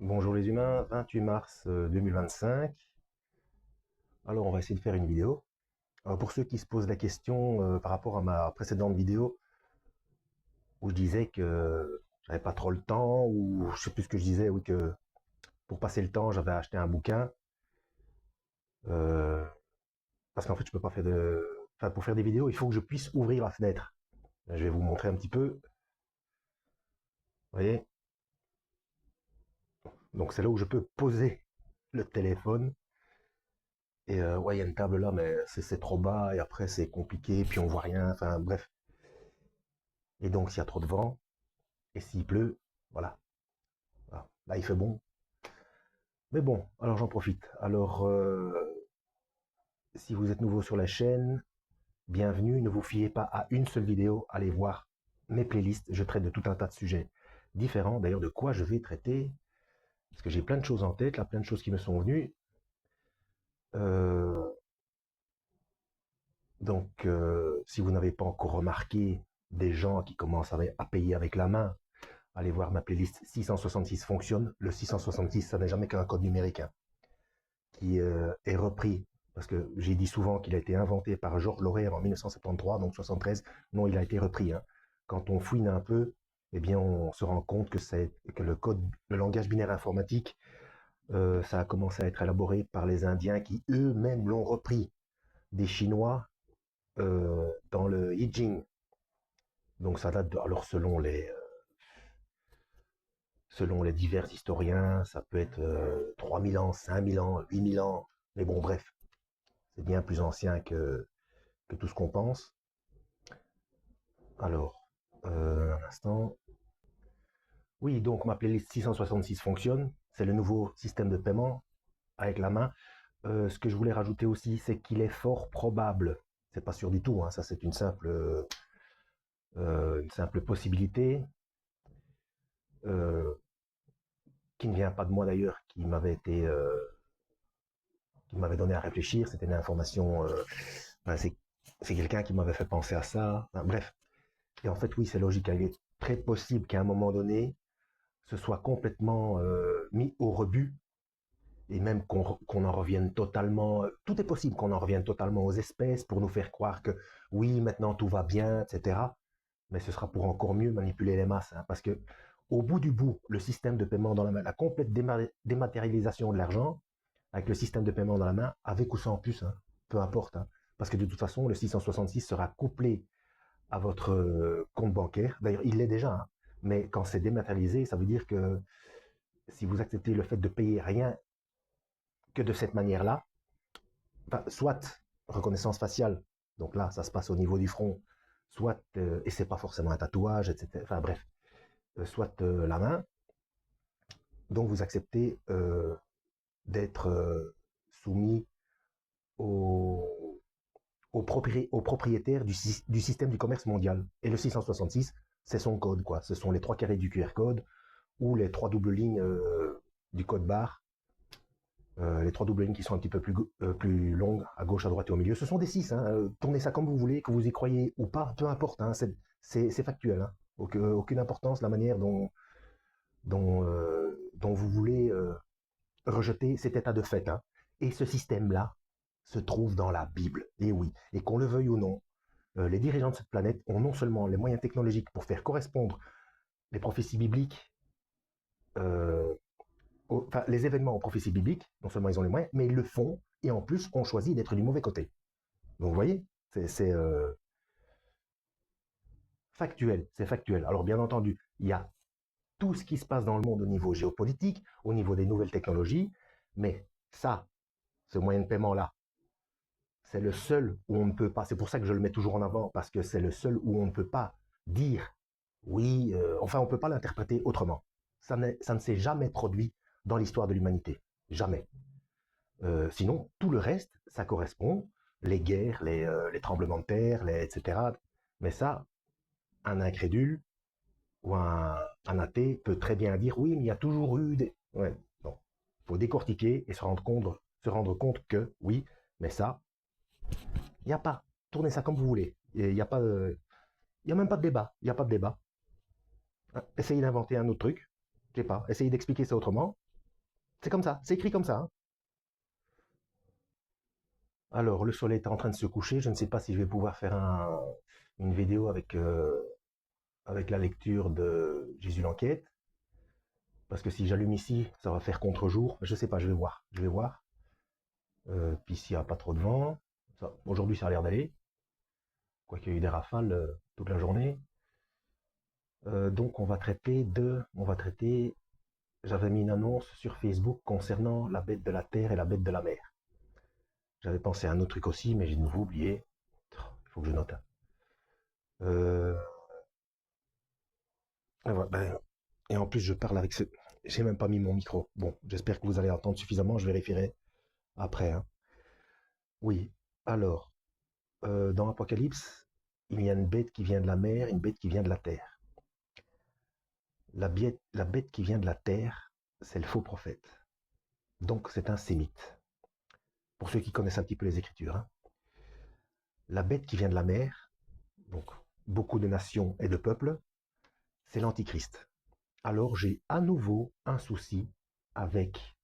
Bonjour les humains, 28 mars 2025. Alors on va essayer de faire une vidéo. Alors, pour ceux qui se posent la question par rapport à ma précédente vidéo où je disais que j'avais pas trop le temps, ou je sais plus ce que je disais, oui, que pour passer le temps j'avais acheté un bouquin, euh, parce qu'en fait je peux pas faire de... Enfin, pour faire des vidéos il faut que je puisse ouvrir la fenêtre. Je vais vous montrer un petit peu, vous voyez. Donc c'est là où je peux poser le téléphone. Et ouais, il y a une table là, mais c'est trop bas, et après c'est compliqué, puis on voit rien, enfin bref. Et donc s'il y a trop de vent, et s'il pleut, voilà. Voilà. Là, il fait bon. Mais bon, alors j'en profite. Alors, si vous êtes nouveau sur la chaîne, bienvenue. Ne vous fiez pas à une seule vidéo. Allez voir mes playlists. Je traite de tout un tas de sujets différents. D'ailleurs, de quoi je vais traiter. Parce que j'ai plein de choses en tête, là, plein de choses qui me sont venues. Euh, si vous n'avez pas encore remarqué des gens qui commencent à payer avec la main, allez voir ma playlist 666 fonctionne. Le 666, ça n'est jamais qu'un code numérique, hein, qui est repris, parce que j'ai dit souvent qu'il a été inventé par Georges Laurer en 1973, donc 73. Non, il a été repris, hein. Quand on fouine un peu, eh bien, on se rend compte que le langage binaire informatique, ça a commencé à être élaboré par les Indiens qui eux-mêmes l'ont repris des Chinois dans le I Ching. Donc ça date alors selon les divers historiens, ça peut être 3000 ans, 5000 ans, 8000 ans, mais bon, bref, c'est bien plus ancien que tout ce qu'on pense. Alors, un instant. Oui, donc ma playlist 666 fonctionne. C'est le nouveau système de paiement avec la main. Ce que je voulais rajouter aussi, c'est qu'il est fort probable, c'est pas sûr du tout, hein, ça c'est une simple possibilité, euh, qui ne vient pas de moi d'ailleurs, qui m'avait donné à réfléchir. C'était une information, ben, c'est quelqu'un qui m'avait fait penser à ça. Enfin, bref, et en fait oui, c'est logique. Il est très possible qu'à un moment donné, ce soit complètement mis au rebut, et même qu'on en revienne totalement, tout est possible qu'on en revienne totalement aux espèces pour nous faire croire que oui, maintenant tout va bien, etc. Mais ce sera pour encore mieux manipuler les masses, hein, parce que au bout du bout, le système de paiement dans la main, la complète dématérialisation de l'argent, avec le système de paiement dans la main, avec ou sans puce, hein, peu importe, hein, parce que de toute façon, le 666 sera couplé à votre compte bancaire. D'ailleurs, il l'est déjà, hein, mais quand c'est dématérialisé, ça veut dire que si vous acceptez le fait de payer rien que de cette manière-là, enfin, soit reconnaissance faciale, donc là, ça se passe au niveau du front, soit, et c'est pas forcément un tatouage, etc. Enfin bref, soit la main, donc vous acceptez d'être soumis au, au propriétaire du système du commerce mondial. Et le 666, c'est son code, quoi. Ce sont les trois carrés du QR code ou les trois doubles lignes du code barre, les trois double lignes qui sont un petit peu plus longues, à gauche, à droite et au milieu. Ce sont des 6, hein. Tournez ça comme vous voulez, que vous y croyez ou pas, peu importe, hein. C'est factuel, hein. Aucune importance la manière dont vous voulez rejeter cet état de fait, hein. Et ce système-là se trouve dans la Bible. Et oui, et qu'on le veuille ou non, les dirigeants de cette planète ont non seulement les moyens technologiques pour faire correspondre les prophéties bibliques, euh, enfin, les événements aux prophéties bibliques, non seulement ils ont les moyens, mais ils le font, et en plus ont choisi d'être du mauvais côté. Donc vous voyez, c'est factuel, c'est factuel. Alors bien entendu, il y a tout ce qui se passe dans le monde au niveau géopolitique, au niveau des nouvelles technologies, mais ça, ce moyen de paiement-là, c'est le seul où on ne peut pas, c'est pour ça que je le mets toujours en avant, parce que c'est le seul où on ne peut pas dire oui, enfin on ne peut pas l'interpréter autrement. Ça ne s'est jamais produit dans l'histoire de l'humanité. Jamais. Sinon, tout le reste, ça correspond. Les guerres, les tremblements de terre, etc. Mais ça, un incrédule ou un athée peut très bien dire oui, mais il y a toujours eu des... Ouais, non. Il faut décortiquer et se rendre compte que oui, mais ça, il n'y a pas. Tournez ça comme vous voulez. Il n'y a pas il y a même pas de débat. Il n'y a pas de débat. Essayez d'inventer un autre truc. Je sais pas. Essayez d'expliquer ça autrement. C'est comme ça, c'est écrit comme ça, hein. Alors, le soleil est en train de se coucher. Je ne sais pas si je vais pouvoir faire une vidéo avec la lecture de Jésus l'enquête. Parce que si j'allume ici, ça va faire contre-jour. Je ne sais pas, je vais voir. Je vais voir. Puis s'il n'y a pas trop de vent. Aujourd'hui, ça a l'air d'aller. Quoiqu'il y a eu des rafales toute la journée. Donc, j'avais mis une annonce sur Facebook concernant la bête de la terre et la bête de la mer. J'avais pensé à un autre truc aussi, mais j'ai de nouveau oublié. Il faut que je note. Euh, et, voilà, et en plus, je parle avec ce. J'ai même pas mis mon micro. Bon, j'espère que vous allez entendre suffisamment. Je vérifierai après, hein. Oui. Alors, dans Apocalypse, il y a une bête qui vient de la mer, une bête qui vient de la terre. La bête qui vient de la terre, c'est le faux prophète. Donc, c'est un sémite. Pour ceux qui connaissent un petit peu les Écritures, hein. La bête qui vient de la mer, donc beaucoup de nations et de peuples, c'est l'Antichrist. Alors j'ai à nouveau un souci avec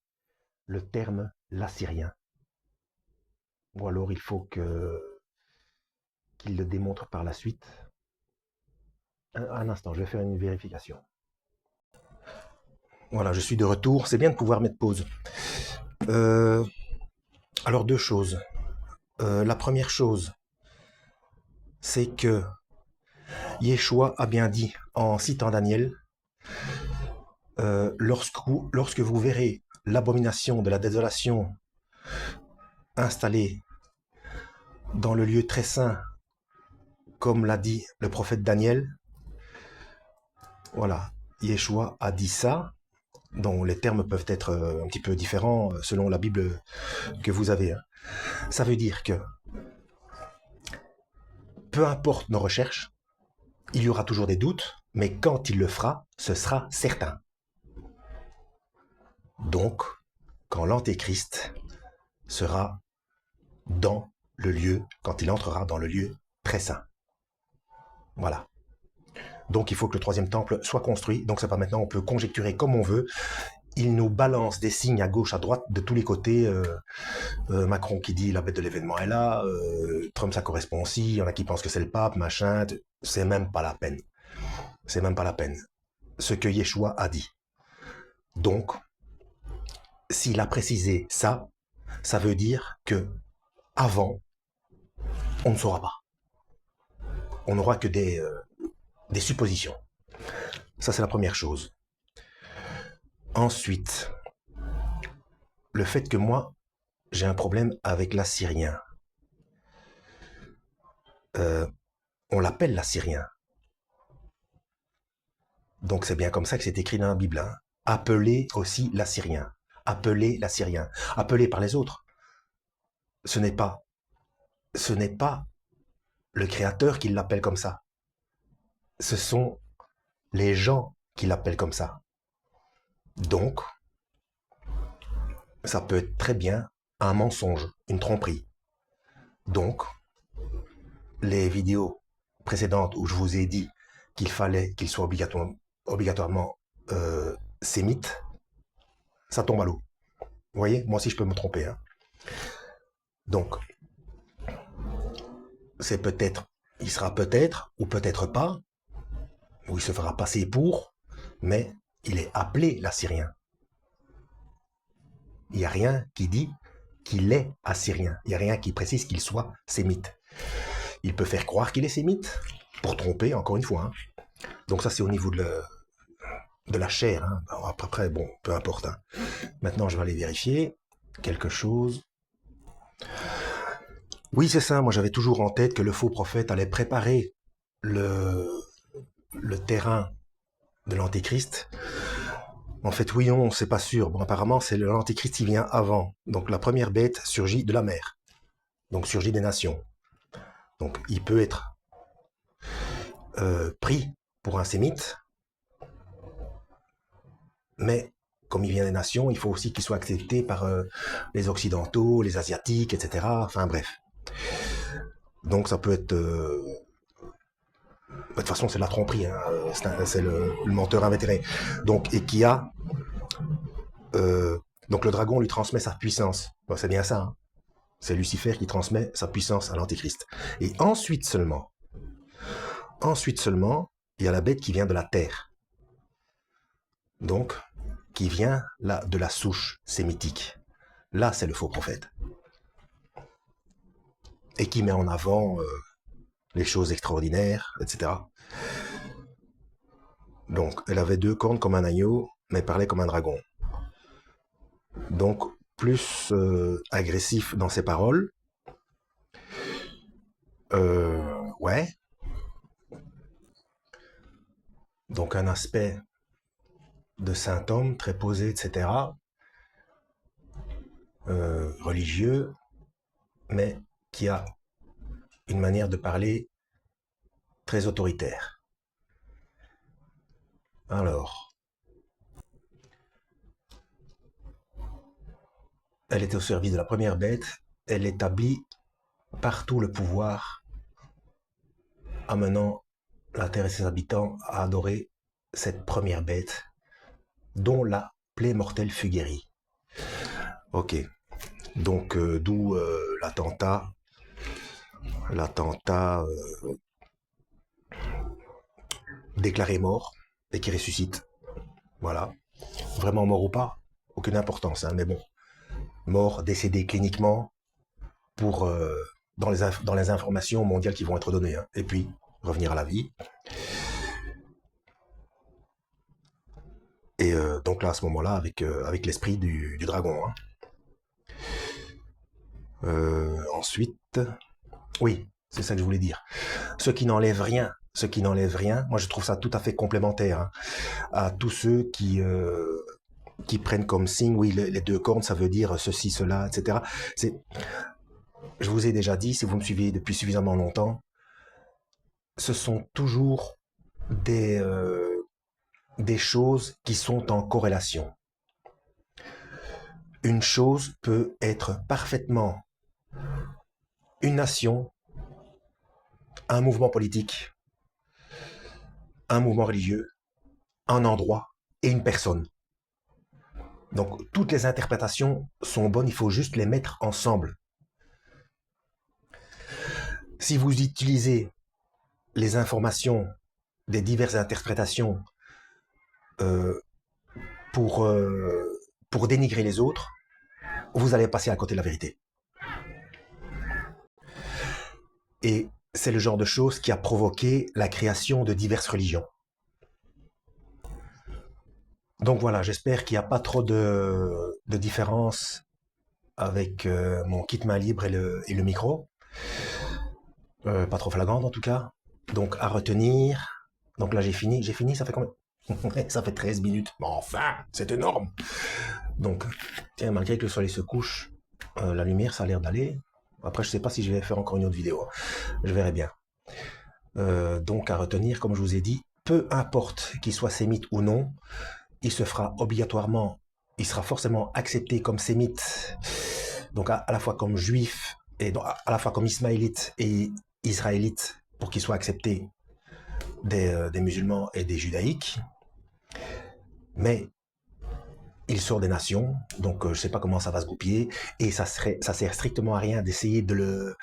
le terme l'assyrien. Ou alors il faut qu'il le démontre par la suite. Un instant, je vais faire une vérification. Voilà, je suis de retour. C'est bien de pouvoir mettre pause. Alors deux choses. La première chose, c'est que Yeshua a bien dit en citant Daniel, lorsque vous verrez l'abomination de la désolation installée dans le lieu très saint, comme l'a dit le prophète Daniel, voilà, Yeshua a dit ça, dont les termes peuvent être un petit peu différents selon la Bible que vous avez, hein. Ça veut dire que peu importe nos recherches, il y aura toujours des doutes, mais quand il le fera, ce sera certain. Donc, quand l'Antéchrist sera dans le lieu, quand il entrera dans le lieu très saint. Voilà. Donc il faut que le troisième temple soit construit. Donc c'est pas maintenant, on peut conjecturer comme on veut. Il nous balance des signes à gauche, à droite, de tous les côtés. Macron qui dit la bête de l'événement est là. Trump, ça correspond aussi. Il y en a qui pensent que c'est le pape, machin. C'est même pas la peine. C'est même pas la peine. Ce que Yeshua a dit. Donc, s'il a précisé ça, ça veut dire que avant, on ne saura pas. On n'aura que des suppositions. Ça, c'est la première chose. Ensuite, le fait que moi, j'ai un problème avec l'assyrien. On l'appelle l'assyrien. Donc c'est bien comme ça que c'est écrit dans la Bible, hein. Appelé aussi l'assyrien. Appelé l'assyrien. Appelé par les autres. Ce n'est pas le Créateur qui l'appelle comme ça. Ce sont les gens qui l'appellent comme ça. Donc, ça peut être très bien un mensonge, une tromperie. Donc, les vidéos précédentes où je vous ai dit qu'il fallait qu'il soit obligatoirement sémite, ça tombe à l'eau. Vous voyez, moi aussi je peux me tromper, hein. Donc, c'est peut-être, il sera peut-être ou peut-être pas, ou il se fera passer pour, mais il est appelé l'assyrien. Il n'y a rien qui dit qu'il est assyrien. Il n'y a rien qui précise qu'il soit sémite. Il peut faire croire qu'il est sémite, pour tromper, encore une fois, hein. Donc ça, c'est au niveau de la chair, hein. Alors après, bon, peu importe, hein. Maintenant, je vais aller vérifier quelque chose. Oui, c'est ça. Moi, j'avais toujours en tête que le faux prophète allait préparer le terrain de l'Antéchrist. En fait, oui, non, c'est pas sûr. Bon, apparemment, c'est l'Antéchrist qui vient avant. Donc, la première bête surgit de la mer. Donc, surgit des nations. Donc, il peut être pris pour un sémite, mais comme il vient des nations, il faut aussi qu'il soit accepté par les Occidentaux, les Asiatiques, etc. Enfin, bref. Donc, ça peut être... de toute façon, c'est de la tromperie, hein. C'est le menteur invétéré. Donc, et qui a Donc le dragon lui transmet sa puissance. Bon, c'est bien ça. Hein. C'est Lucifer qui transmet sa puissance à l'Antéchrist. Et ensuite seulement, il y a la bête qui vient de la terre. Donc, qui vient là, de la souche sémitique. Là, c'est le faux prophète. Et qui met en avant les choses extraordinaires, etc. Donc, elle avait 2 cornes comme un agneau, mais parlait comme un dragon. Donc, plus agressif dans ses paroles. Ouais. Donc, un aspect de saint homme, très posé, etc. Religieux, mais qui a une manière de parler très autoritaire. Alors, elle était au service de la première bête, elle établit partout le pouvoir, amenant la terre et ses habitants à adorer cette première bête, dont la plaie mortelle fut guérie. Ok, donc d'où l'attentat déclaré mort et qui ressuscite. Voilà. Vraiment mort ou pas, aucune importance, hein, mais bon. Mort, décédé cliniquement, pour dans les informations mondiales qui vont être données. Hein. Et puis, revenir à la vie. Et donc là, à ce moment-là, avec l'esprit du dragon. Hein. Ensuite, oui, c'est ça que je voulais dire. Ce qui n'enlève rien, moi je trouve ça tout à fait complémentaire hein, à tous ceux qui prennent comme signe, oui, les 2 cornes, ça veut dire ceci, cela, etc. Je vous ai déjà dit, si vous me suivez depuis suffisamment longtemps, ce sont toujours des choses qui sont en corrélation. Une chose peut être parfaitement une nation, un mouvement politique, un mouvement religieux, un endroit et une personne. Donc toutes les interprétations sont bonnes, il faut juste les mettre ensemble. Si vous utilisez les informations des diverses interprétations pour dénigrer les autres, vous allez passer à côté de la vérité. Et c'est le genre de choses qui a provoqué la création de diverses religions. Donc voilà, j'espère qu'il n'y a pas trop de différence avec mon kit main libre et le micro. Pas trop flagrante en tout cas. Donc à retenir. Donc là j'ai fini, ça fait combien? Ça fait 13 minutes. Mais enfin, c'est énorme. Donc, tiens, malgré que le soleil se couche, la lumière ça a l'air d'aller. Après je sais pas si je vais faire encore une autre vidéo. Je verrai bien. Donc à retenir, comme je vous ai dit, peu importe qu'il soit sémite ou non, il sera forcément accepté comme sémite, donc à la fois comme juif, et à la fois comme ismaélite et israélite, pour qu'il soit accepté des musulmans et des judaïques. Mais il sort des nations, donc je ne sais pas comment ça va se goupiller, et ça sert strictement à rien d'essayer de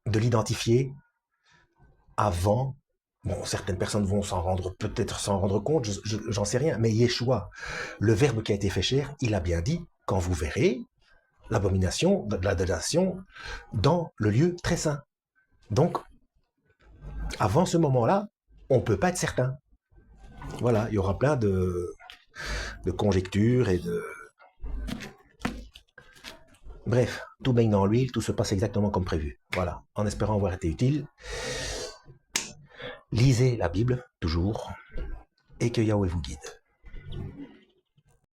l'identifier avant. Bon, certaines personnes vont peut-être s'en rendre compte, j'en sais rien, mais Yeshua, le verbe qui a été fait chair, il a bien dit, quand vous verrez l'abomination de la désolation dans le lieu très saint. Donc, avant ce moment-là, on ne peut pas être certain. Voilà, il y aura plein de conjectures et de... Bref, tout baigne dans l'huile, tout se passe exactement comme prévu. Voilà, en espérant avoir été utile. Lisez la Bible, toujours, et que Yahweh vous guide.